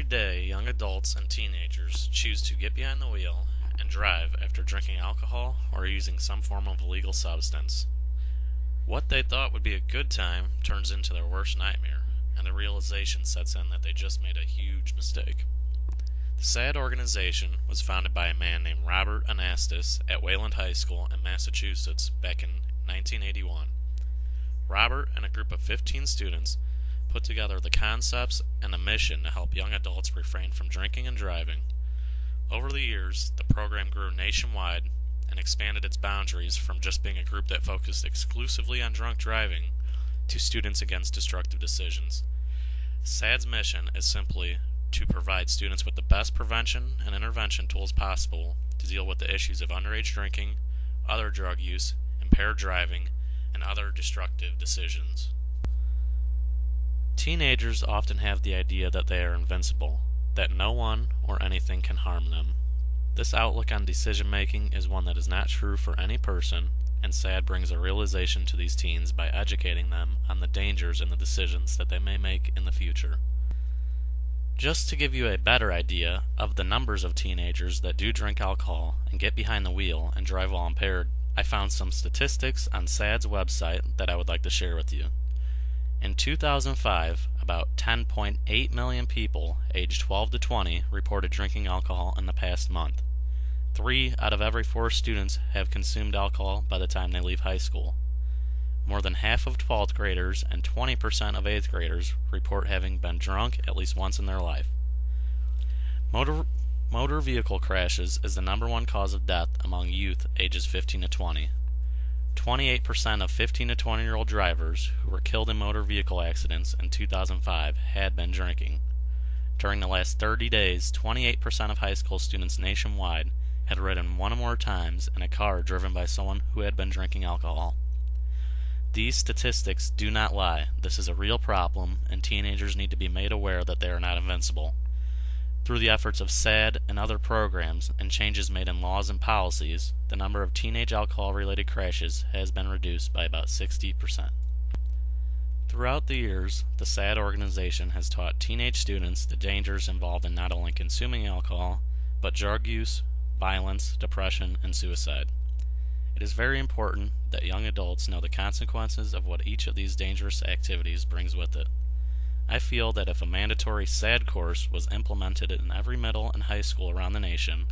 day, young adults and teenagers choose to get behind the wheel and drive after drinking alcohol or using some form of illegal substance. What they thought would be a good time turns into their worst nightmare, and the realization sets in that they just made a huge mistake. The SAD organization was founded by a man named Robert Anastas at Wayland High School in Massachusetts back in 1981. Robert and a group of 15 students put together the concepts and a mission to help young adults refrain from drinking and driving. Over the years, the program grew nationwide and expanded its boundaries from just being a group that focused exclusively on drunk driving to students against destructive decisions. SAD's mission is simply to provide students with the best prevention and intervention tools possible to deal with the issues of underage drinking, other drug use, impaired driving, and other destructive decisions. Teenagers often have the idea that they are invincible, that no one or anything can harm them. This outlook on decision-making is one that is not true for any person, and SAD brings a realization to these teens by educating them on the dangers in the decisions that they may make in the future. Just to give you a better idea of the numbers of teenagers that do drink alcohol and get behind the wheel and drive while impaired, I found some statistics on SAD's website that I would like to share with you. In 2005, about 10.8 million people aged 12 to 20 reported drinking alcohol in the past month. 3 out of every 4 students have consumed alcohol by the time they leave high school. More than half of 12th graders and 20% of 8th graders report having been drunk at least once in their life. Motor vehicle crashes is the number one cause of death among youth ages 15 to 20. 28% of 15 to 20-year-old drivers who were killed in motor vehicle accidents in 2005 had been drinking. During the last 30 days, 28% of high school students nationwide had ridden one or more times in a car driven by someone who had been drinking alcohol. These statistics do not lie. This is a real problem, and teenagers need to be made aware that they are not invincible. Through the efforts of SAD and other programs and changes made in laws and policies, the number of teenage alcohol-related crashes has been reduced by about 60%. Throughout the years, the SAD organization has taught teenage students the dangers involved in not only consuming alcohol, but drug use, violence, depression, and suicide. It is very important that young adults know the consequences of what each of these dangerous activities brings with it. I feel that if a mandatory SAD course was implemented in every middle and high school around the nation,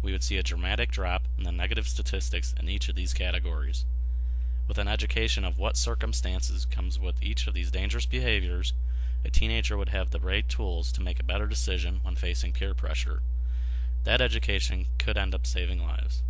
we would see a dramatic drop in the negative statistics in each of these categories. With an education of what circumstances comes with each of these dangerous behaviors, a teenager would have the right tools to make a better decision when facing peer pressure. That education could end up saving lives.